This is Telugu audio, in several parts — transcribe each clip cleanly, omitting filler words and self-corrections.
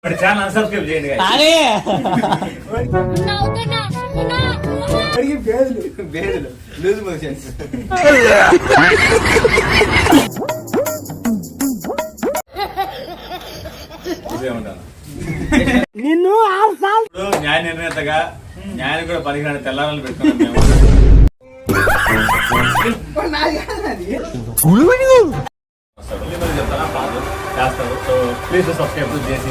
ఛానల్ అన్సబ్స్క్రైబ్ చేయండి బేదులు లూజ్ మోషన్స్ నిన్ను న్యాయ నిర్ణేతగా న్యాయం కూడా పనికిరాని తెల్లారాలు పెట్టుకున్నాం మేము. చెప్తారా కాదు చేస్తారు. సో ప్లీజ్ సబ్స్క్రైబ్ చేసి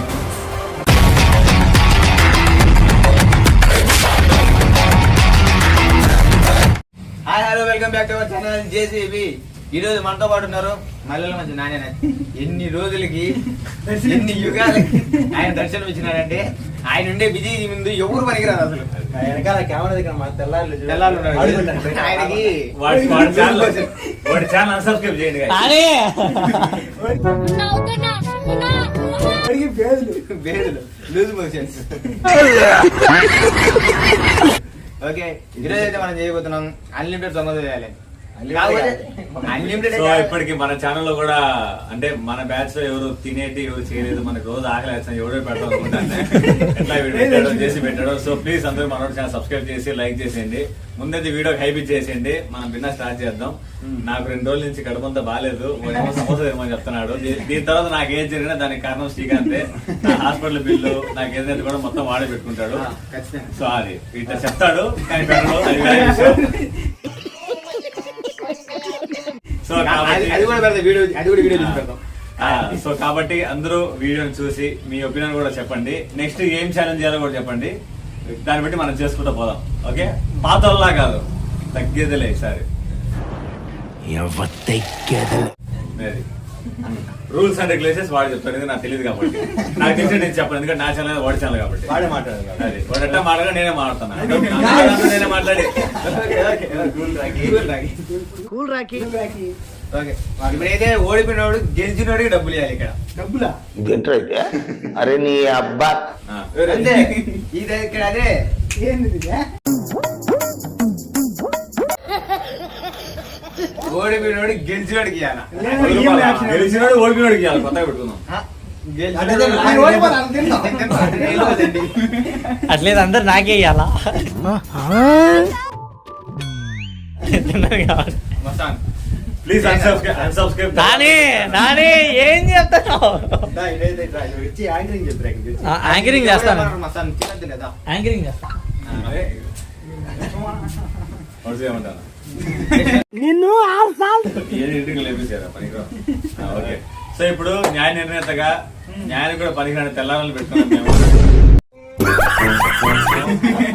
hi hello welcome back to our channel JCB. ఈ రోజు మనతో పాటు ఉన్నారు మల్లెల మంచి నాన్న. ఎన్ని రోజులకి ఎన్ని యుగాలకి ఆయన దర్శనం ఇచ్చినారంటే ఆయన ఉండే బిజీ ముందు ఎవరు పనికిరాదు అసలు. వెనకాల కెమెరా దగ్గర మా ఆయనకి వాడి ఛానల్ అన్సబ్స్క్రైబ్ చేయండి. బేదులు లూజ్ మోషన్స్. ఓకే, ఈరోజు అయితే మనం చేయబోతున్నాం అన్లిమిటెడ్ సమాధానం చేయాలి. ఇప్పటికి మన ఛానల్లో కూడా అంటే మన బ్యాచ్ లో ఎవరు తినేటి ఎవరు చేయలేదు, మనకి రోజు ఆకలి వేస్తాం ఎవరో పెడతాం అనుకుంటాను ఎట్లా వీడియో చేసి పెట్టాడు. సో ప్లీజ్ అందరూ మన ఛానల్ సబ్స్క్రైబ్ చేసి లైక్ చేసేయండి. ముందైతే వీడియో హైప్ చేసేయండి. మనం బిన్నా స్టార్ట్ చేద్దాం. నాకు 2 రోజుల నుంచి కడుపంతా బాగాలేదు, సమోసా తినమని చెప్తున్నాడు. దీని తర్వాత నాకు ఏం జరిగినా దానికి కారణం శ్రీకాంతే. హాస్పిటల్ బిల్లు నాకు ఏదైతే కూడా మొత్తం వాడే పెట్టుకుంటాడు. సో అది ఇట్లా చెప్తాడు కానీ సో కాబట్టి అందరూ వీడియోని చూసి మీ ఒపీనియన్ కూడా చెప్పండి. నెక్స్ట్ ఏం ఛాలెంజ్ చేయాలో కూడా చెప్పండి. దాన్ని బట్టి మనం చేసుకుంటూ పోదాం. ఓకే, పాతల్లా కాదు, తగ్గేదిలే ఈసారి. రూల్స్ అండ్ రెగ్యులేషన్స్ వాడు చెప్తాడు. ఇది నాకు తెలియదు కాబట్టి నాకు తెలిసి నేను చెప్పాను, ఎందుకంటే నా ఛానల్ వాడి ఛానల్ కాబట్టి వాడే మాట్లాడాలి. అది వాడు ఎట్లా మాట్లాడా నేనే మాట్లాడుతాను. నేనే మాట్లాడి ఇప్పుడైతే ఓడిపోయినవాడు గెలిచినవాడికి డబ్బులు ఇవ్వాలి. ఇక్కడ డబ్బులా ఇదేంటైతే అరే నీ అబ్బా అంతే. ఇది ఇక్కడ అదే ఏంది ఓడిపోయినవాడు గెలిచినవాడికి ఇవ్వాలి. గెలిచినవాడు ఓడిపోయినవాడికి ఇవ్వాలి. కొత్తగా పెట్టుకుందాం. అట్లేదు అందరు నాకే ఇయ్యాలా? Please unsubscribe. నాని ఏం చెప్తావు? యాంకరింగ్ చేస్తాను. యాంకరింగ్ చేస్తాను. నిన్ను ఓకే, సో ఇప్పుడు న్యాయ నిర్ణేతగా న్యాయం కూడా పనికిరాని తెల్లారాలు పెట్టుకున్నాం మేము.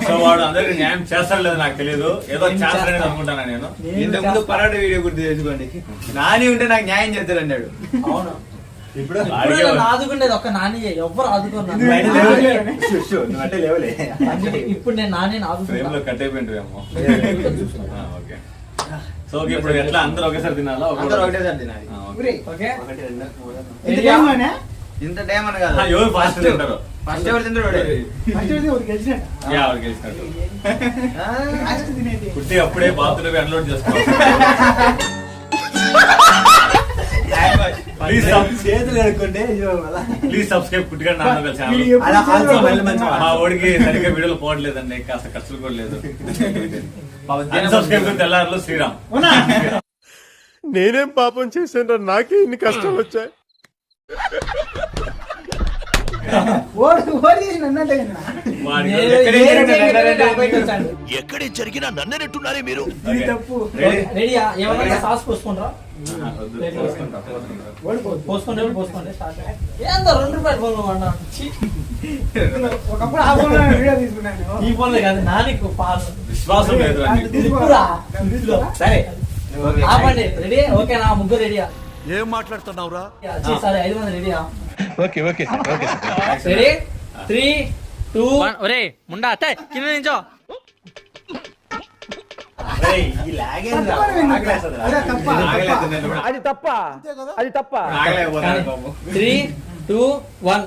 సో వాడు అందరికి న్యాయం చేస్తాడు లేదు నాకు తెలియదు, ఏదో చేస్తాడని అనుకుంటాను నేను. ఇంతకుముందు పరాట వీడియో గుర్తు తెచ్చుకోండి. నాని ఉంటే నాకు న్యాయం చేస్తాడు అన్నాడు. అవును, ఇప్పుడు ఆదుకుండేది ఒక్క నాని, ఎవ్వరు ఆదుకున్నాను. ఇప్పుడు నేను నాని ఫ్రేమ్ లో కట్ అయిపోయింటామో. ఓకే, సో ఇప్పుడు ఎట్లా అందరూ ఒకేసారి తినాలా? ఒకటేసారి తినాలి. ఇంత టైం అని కాదు, ఎవరు ఫాస్ట్ తింటారు. ఫస్ట్ ఎవరు తింటారు గెలిచినట్టు. కుట్టి అప్పుడే బాత్రూమ్ అన్లోడ్ చేసుకోవాలి. చేతులు కడుక్కుంటే ప్లీజ్ సబ్స్క్రైబ్ కుట్టిగా నాన్న ఛానల్. మా ఓడికి సరిగ్గా వీడియోలు పోవట్లేదండి, కాస్త ఖర్చులు కూడా లేదు. సబ్స్క్రైబ్ తెల్లారులు శ్రీరామ్. నేనేం పాపం చేశాను, నాకే ఇన్ని కష్టాలు వచ్చాయి. ఎక్కడే జరిగినా నన్నెట్టున్నారే మీరు. రెడీయా? ఏమన్నా సాస్ పోసుకుంటారా? పోసుకోండి పోసుకోండి. ఏందో 2 రూపాయలు ఫోన్ ఈ ఫోన్లే కాదు నానికి పాలు విశ్వాసం లేదు. సరే ఆపండి. రెడీ? ఓకేనా? ముగ్గురు రెడీయా? ఏం మాట్లాడుతున్నావురా? సరే 5 మంది రెడీయా? Okay okay okay. రెడీ? 3, 2 1. ఒరే ముండా అత్తే కింద నించో. అది తప్ప, అది తప్ప. 3, 2 1.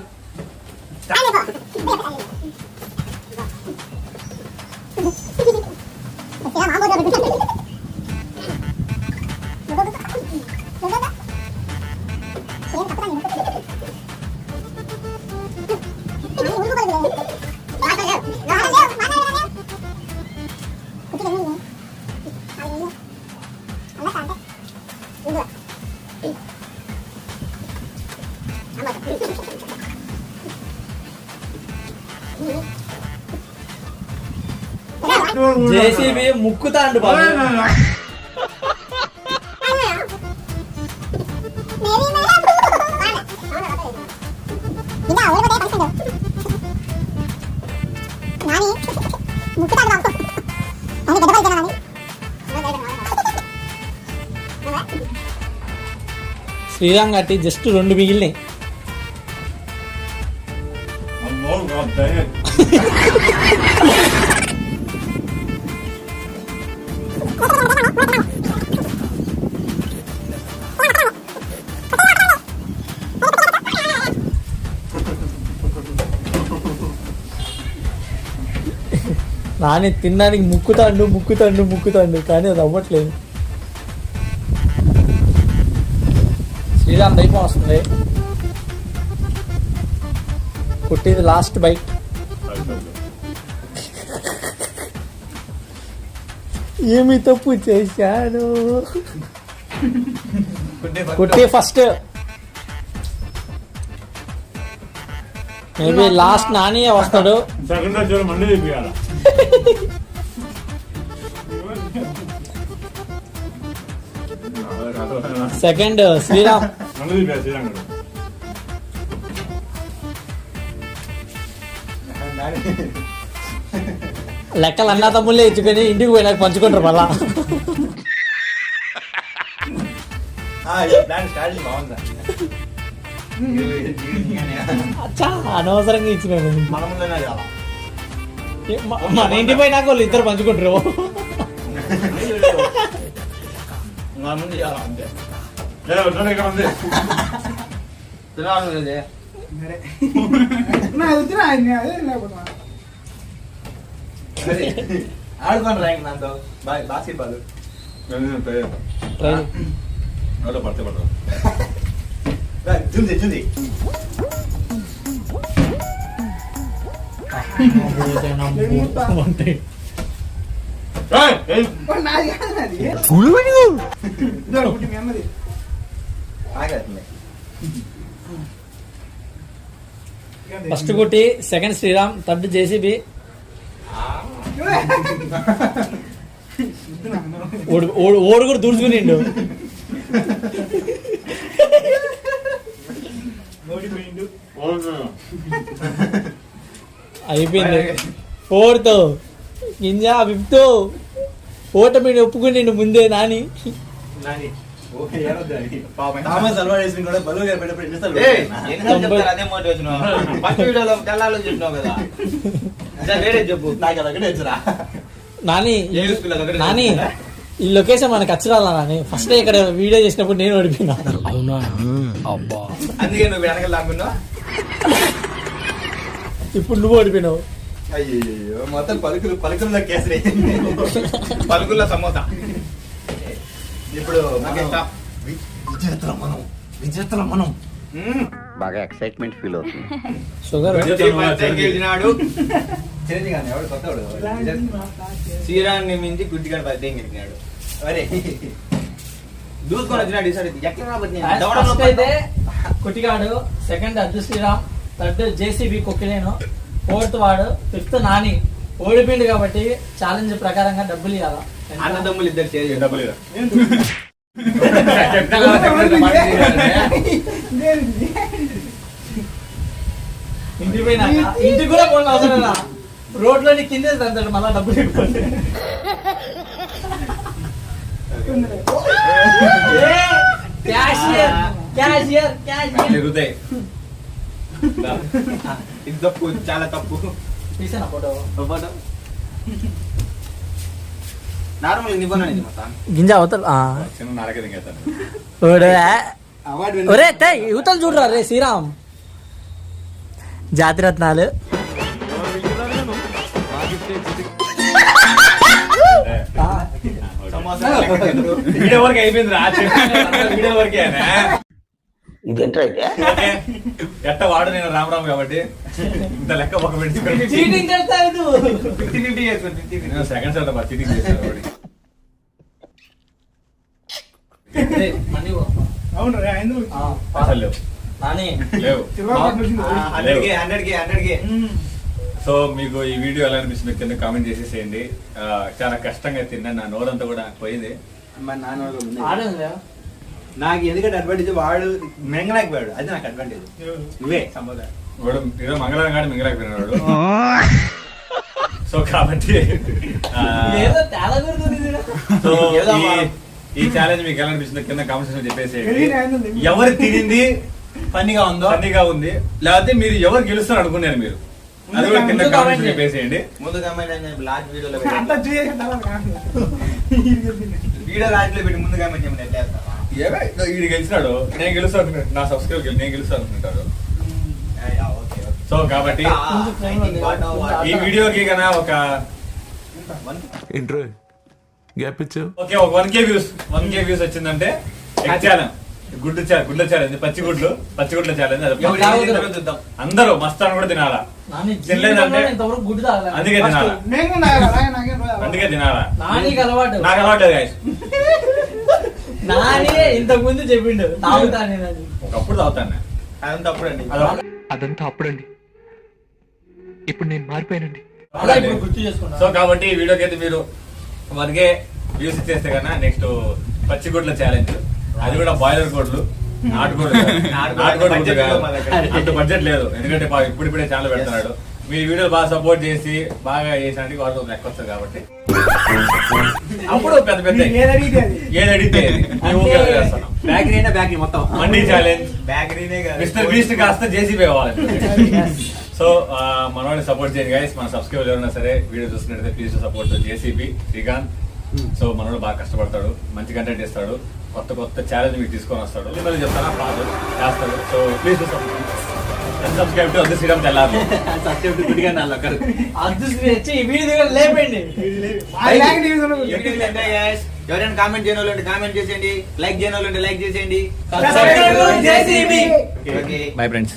జేసీబీ ముక్కుతాండు బాబు. శ్రీరామ్ గట్టి జస్ట్ 2 మిగిలినాయి. అమ్మో, దయ. నాని తినడానికి ముక్కుతాండు కానీ అది అవ్వట్లేదు. శ్రీరామ్ దైపం వస్తుంది. కొట్టేది లాస్ట్ బైట్. ఏమి తప్పు చేశాను? కొట్టే ఫస్ట్ మేబీ లాస్ట్ నానియే వస్తాడు. సెకండ్ వచ్చి మండి తీపియాల. సెకండ్ శ్రీరామ్. మండి తీపియాలి శ్రీరంగడు. లెక్కలు అన్నా తమ్ముళ్ళే ఇచ్చుకొని ఇంటికి పోయినాక పంచుకుంటారు మళ్ళా. స్టార్టింగ్ బాగుందా? అచ్చా అనవసరంగా ఇచ్చినాను. మన ముందనే చాలా మన ఇంటి పోయినాక వాళ్ళు ఇద్దరు పంచుకుంటారు. మన ముందు చాలా అంతే. ఇక్కడ ఉంది. తినాలి కదా ఆడుకోండి ర్యాంక్ నాతో బాస్కెట్బాల్. పడితే పడదు. జుంది ఫస్ట్ కొట్టి సెకండ్ శ్రీరామ్, థర్డ్ జేసీబీ. ఓడు కూడా దూడ్చుకునిండు. అయిపోయింది. ఫోర్త్ గింజ, ఫిఫ్త్ ఓటమి ఒప్పుకునిండు ముందే నాని. నాని ఈ లొకేషన్ మనకు అచ్చరాలా నాని? ఫస్ట్ ఇక్కడ వీడియో చేసినప్పుడు నేను ఓడిపోయినా. అవునా? అబ్బా, అందుకే నువ్వు వెనకాల లాక్కున్నావు. ఇప్పుడు నువ్వు ఓడిపోయినావు. అయ్యో మొత్తం పలుకుల్లో కేసరి, పలుకుల్లో సమోసా. ఇప్పుడు విజేతలం మనం బాగా ఎక్సైట్మెంట్ ఫీల్ అవుతుంది. షుగర్ గెలిచినాడు. చిరంజీవి గారిని ఎవడు కొత్తవాడు శ్రీరాన్ని మించి గుడ్డిగాడు బర్త్డే గెలిచినాడు. అరే దూసుకొని వచ్చినాడు. ఈసారి ఎక్కడ ఫస్ట్ అయితే కుటిగాడు, second Arju Sriram, third JCB కుక్కినేను, ఫోర్త్ వాడు, ఫిఫ్త్ నాని. ఓడిపోయింది కాబట్టి ఛాలెంజ్ ప్రకారంగా డబ్బులు ఇవ్వాలా. అన్నదమ్ములు ఇద్దరు షేర్ చేయాలి. డబ్బులు ఇంటికి పోయినాక ఇంటికి కూడా పోయిన అవసరం రా, రోడ్లోని కింద తంటాడు మళ్ళా డబ్బులు ఇవ్వాలి. క్యాషియర్ క్యాషియర్ క్యాషియర్ తిరుగుతాయి. ఇది తప్పు, చాలా తప్పు. తీసాను ఫోటో. నార్మల్ నిబంధన మొత్తం గింజ అవతల చిన్న నరక దింగేస్తాను. ఒరే యువతలు చూడరా రే శ్రీరామ్. జాతిరత్నాలు వీడియో వరకు అయిపోయింది రా. వీడియో వరకే ఇదేంట్రా అయితే ఎట్ట వాడు నేను రామరామ్ కాబట్టి ఇంత లెక్క ఒక పెట్టి చీటింగ్ చేస్తాడు. 50-50 చేసుకోండి. సెకండ్ సార్ చీటింగ్ చేశాను వాడి. అసలు లేవు నాని లేవు 100కి సో మీకు ఈ వీడియో ఎలా అనిపిస్తుంది కింద కామెంట్ చేసేసేయండి. చాలా కష్టంగా తిన్నా, నా నోరంతా కూడా పోయింది. మరి నాన్న వాళ్ళు ముందే. ఆడదులే. నాకు ఎందుకంటే అడ్వాంటేజ్ వాడు మెంగలేకపోయాడు, అది నాకు అడ్వాంటేజ్. నువ్వే సమాధానం. వాడు ఈరోజు మంగళవారం కాదు మింగలేకపోయినాడు. సో కాబట్టి ఏదో తేడా కొడుతుంది ఇది. సో ఈ ఛాలెంజ్ మీకు ఎలా అనిపిస్తుంది కింద కామెంట్ సెక్షన్ చెప్పేసి ఎవరు తినింది ఫన్నీగా ఉందో ఫన్నీగా ఉంది, లేకపోతే మీరు ఎవరు గెలుస్తారు అనుకున్నారు మీరు, అది కూడా కింద కామెంట్ చెప్పేసేయండి. ముందు కమెంట్ లాస్ట్ వీడియోలో వీడియో లాస్ట్ లో పెట్టి ముందు కమెంట్ చేయమని ఎట్లా చేస్తావా? వీడు గెలిచినాడు, నేను గెలుస్తా అనుకుంటాను, నా సబ్స్క్రైబ్ నేను గెలుస్తా అనుకుంటాడు. సో కాబట్టి ఈ వీడియోకి కన్నా ఒక ఇంట్రో గ్యాప్ ఇచ్చావు. ఓకే ఒక 1K వ్యూస్ వచ్చిందంటే ఎగ్ ఛాలెంజ్, గుడ్ల ఛాలెంజ్, పచ్చిగుడ్ల ఛాలెంజ్. చూద్దాం. అందరూ మస్తాను కూడా తినాలా, నాని తినలేదంటే ఇంతవరకు గుడ్డు తాగలేదు. అందుకే తినాలా, అందుకే తినాలా. నానికి అలవాటు. నాకు అలవాట్లేదు guys. నాని ఇంతకు ముందు చెప్పిండు తాగుతా నేను అని. ఒకప్పుడు తాగుతాను నేను. అదంతా అప్పుడండి. అదంతా అప్పుడండి, ఇప్పుడు నేను మారిపోయానండి. అలా ఇప్పుడు గుర్తు చేసుకున్నా. సో కాబట్టి ఈ వీడియోకి అయితే మీరు 1K వ్యూస్ ఇచ్చేస్తే కన్నా నెక్స్ట్ పచ్చిగుడ్ల ఛాలెంజ్, అది కూడా బాయిలర్ కోడ్లు, నాటుకోడ్లు budget లేదు మా దగ్గర. అంత బడ్జెట్ లేదు, ఎందుకంటే ఇప్పుడిప్పుడే ఛానల్ పెడుతున్నాడు. మీ వీడియోలు బాగా సపోర్ట్ చేసి బాగా చేసినట్టు వాళ్ళతో లెక్క వస్తుంది కాబట్టి అప్పుడు పెద్ద పెద్ద ఏది అడిగితే అది. మేము ఊరికే చేస్తున్నాం. బ్యాకరీ మొత్తం మండీ ఛాలెంజ్, బ్యాకరీనే కాదు. మిస్టర్ బీస్ట్ కాస్త జేసీబీ అవ్వాలి. సో మన వాళ్ళని సపోర్ట్ చేయండి గైస్. మన సబ్స్క్రైబర్ ఎవరైనా సరే వీడియో చూస్తున్నట్లయితే please support JCB Srikanth. So మనోడు బాగా కష్టపడతాడు, మంచి కంటెంట్ ఇస్తాడు, కొత్త ఛాలెంజ్ మీకు తీసుకొని వస్తాడు. మళ్ళీ చెప్తారా పాడు చేస్తాడు. సో ప్లీజ్ సబ్స్క్రైబ్ టు అదృశ్య శ్రీరామ్ తెల్లారు. అదృష్టం వచ్చి ఈ వీడియో లేపండి. ఎవరైనా కామెంట్ చేయని వాళ్ళు కామెంట్ చేసేయండి, లైక్ చేయని వాళ్ళు లైక్ చేసేయండి. JCB. Okay bye friends.